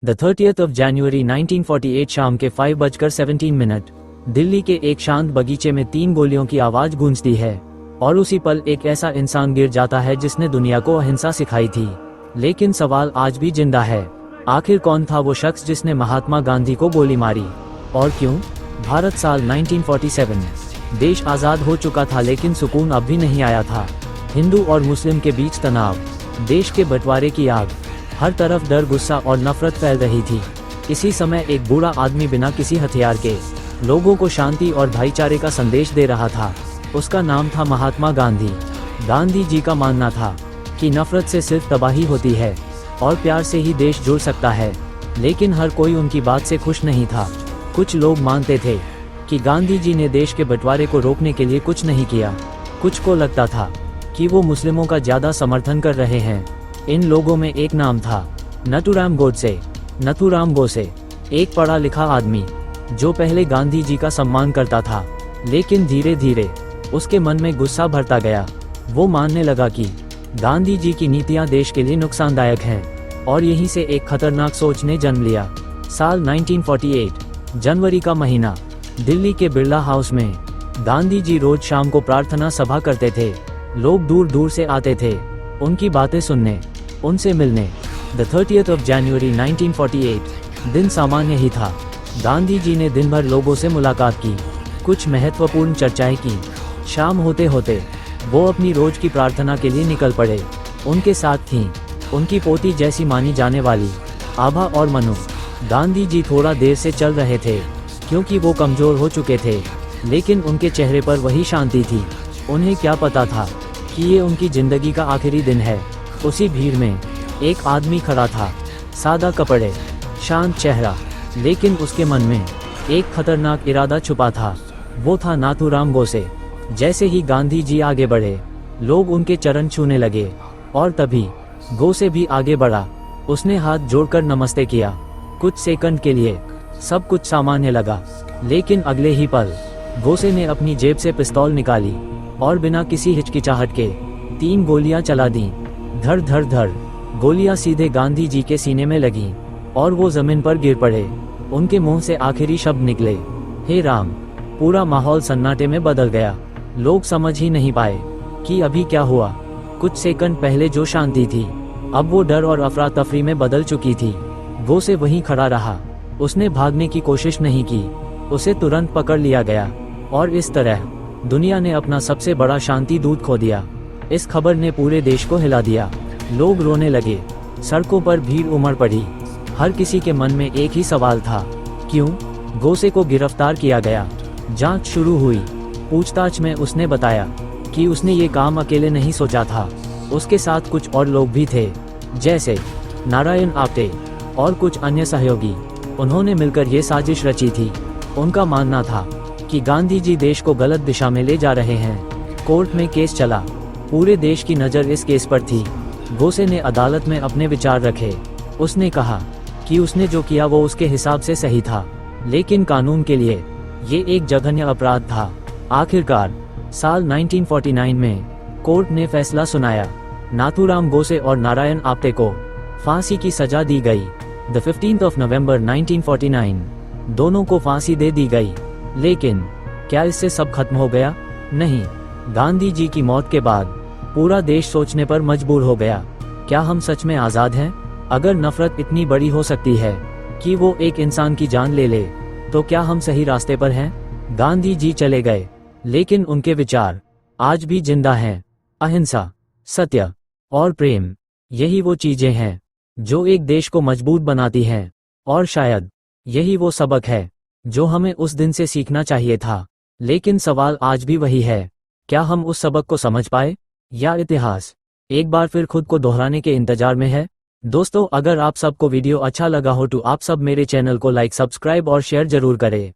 The 30th of January 1948 शाम के 5:17 दिल्ली के एक शांत बगीचे में 3 गोलियों की आवाज गूंजती है और उसी पल एक ऐसा इंसान गिर जाता है जिसने दुनिया को अहिंसा सिखाई थी। लेकिन सवाल आज भी जिंदा है, आखिर कौन था वो शख्स जिसने महात्मा गांधी को गोली मारी और क्यों? भारत साल 1947। देश आज़ाद हो चुका था लेकिन सुकून अब भी नहीं आया था। हिंदू और मुस्लिम के बीच तनाव, देश के बंटवारे की आग, हर तरफ डर, गुस्सा और नफरत फैल रही थी। इसी समय एक बूढ़ा आदमी बिना किसी हथियार के लोगों को शांति और भाईचारे का संदेश दे रहा था। उसका नाम था महात्मा गांधी। गांधी जी का मानना था कि नफरत से सिर्फ तबाही होती है और प्यार से ही देश जुड़ सकता है। लेकिन हर कोई उनकी बात से खुश नहीं था। कुछ लोग मानते थे कि गांधी जी ने देश के बंटवारे को रोकने के लिए कुछ नहीं किया। कुछ को लगता था कि वो मुस्लिमों का ज्यादा समर्थन कर रहे हैं। इन लोगों में एक नाम था नथुराम गोडसे, एक पढ़ा लिखा आदमी जो पहले गांधी जी का सम्मान करता था, लेकिन धीरे धीरे उसके मन में गुस्सा भरता गया। वो मानने लगा कि गांधी जी की नीतियां देश के लिए नुकसानदायक हैं और यहीं से एक खतरनाक सोच ने जन्म लिया। साल 1948, जनवरी का महीना, दिल्ली के बिरला हाउस में गांधी जी रोज शाम को प्रार्थना सभा करते थे। लोग दूर दूर से आते थे उनकी बातें सुनने, उनसे मिलने। द 30th ऑफ जनवरी 1948 दिन सामान्य ही था। गांधी जी ने दिन भर लोगों से मुलाकात की, कुछ महत्वपूर्ण चर्चाएं की। शाम होते होते वो अपनी रोज की प्रार्थना के लिए निकल पड़े। उनके साथ थीं उनकी पोती जैसी मानी जाने वाली आभा और मनु। गांधी जी थोड़ा देर से चल रहे थे क्योंकि वो कमजोर हो चुके थे, लेकिन उनके चेहरे पर वही शांति थी। उन्हें क्या पता था कि ये उनकी जिंदगी का आखिरी दिन है। उसी भीड़ में एक आदमी खड़ा था, सादा कपड़े, शांत चेहरा, लेकिन उसके मन में एक खतरनाक इरादा छुपा था। वो था नाथूराम गोडसे। जैसे ही गांधी जी आगे बढ़े, लोग उनके चरण छूने लगे और तभी गोडसे भी आगे बढ़ा। उसने हाथ जोड़कर नमस्ते किया। कुछ सेकंड के लिए सब कुछ सामान्य लगा, लेकिन अगले ही पल गोडसे ने अपनी जेब से पिस्तौल निकाली और बिना किसी हिचकिचाहट के 3 गोलियां चला दी। धड़ धड़ धड़ गोलियां सीधे गांधी जी के सीने में लगीं और वो जमीन पर गिर पड़े। उनके मुंह से आखिरी शब्द निकले, हे राम। पूरा माहौल सन्नाटे में बदल गया। लोग समझ ही नहीं पाए कि अभी क्या हुआ। कुछ सेकंड पहले जो शांति थी, अब वो डर और अफरा तफरी में बदल चुकी थी। गोडसे वहीं खड़ा रहा। उसने भागने की कोशिश नहीं की। उसे तुरंत पकड़ लिया गया और इस तरह दुनिया ने अपना सबसे बड़ा शांति दूत खो दिया। इस खबर ने पूरे देश को हिला दिया। लोग रोने लगे, सड़कों पर भीड़ उमड़ पड़ी। हर किसी के मन में एक ही सवाल था, क्यों गोडसे को गिरफ्तार किया गया? जांच शुरू हुई। पूछताछ में उसने बताया कि उसने ये काम अकेले नहीं सोचा था। उसके साथ कुछ और लोग भी थे, जैसे नारायण आप्टे और कुछ अन्य सहयोगी। उन्होंने मिलकर ये साजिश रची थी। उनका मानना था कि गांधी जी देश को गलत दिशा में ले जा रहे हैं। कोर्ट में केस चला। पूरे देश की नज़र इस केस पर थी। गोडसे ने अदालत में अपने विचार रखे। उसने कहा कि उसने जो किया वो उसके हिसाब से सही था, लेकिन कानून के लिए ये एक जघन्य अपराध था। आखिरकार साल 1949 में कोर्ट ने फैसला सुनाया। नाथूराम गोडसे और नारायण आप्टे को फांसी की सजा दी गई। द 15th ऑफ नवंबर 1949 दोनों को फांसी दे दी गई। लेकिन क्या इससे सब खत्म हो गया? नहीं। गांधी जी की मौत के बाद पूरा देश सोचने पर मजबूर हो गया, क्या हम सच में आज़ाद हैं? अगर नफरत इतनी बड़ी हो सकती है कि वो एक इंसान की जान ले ले, तो क्या हम सही रास्ते पर हैं? गांधी जी चले गए, लेकिन उनके विचार आज भी जिंदा हैं। अहिंसा, सत्य और प्रेम, यही वो चीजें हैं जो एक देश को मजबूत बनाती हैं। और शायद यही वो सबक है जो हमें उस दिन से सीखना चाहिए था। लेकिन सवाल आज भी वही है, क्या हम उस सबक को समझ पाए या इतिहास एक बार फिर खुद को दोहराने के इंतजार में है? दोस्तों, अगर आप सबको वीडियो अच्छा लगा हो तो आप सब मेरे चैनल को लाइक, सब्सक्राइब और शेयर जरूर करें।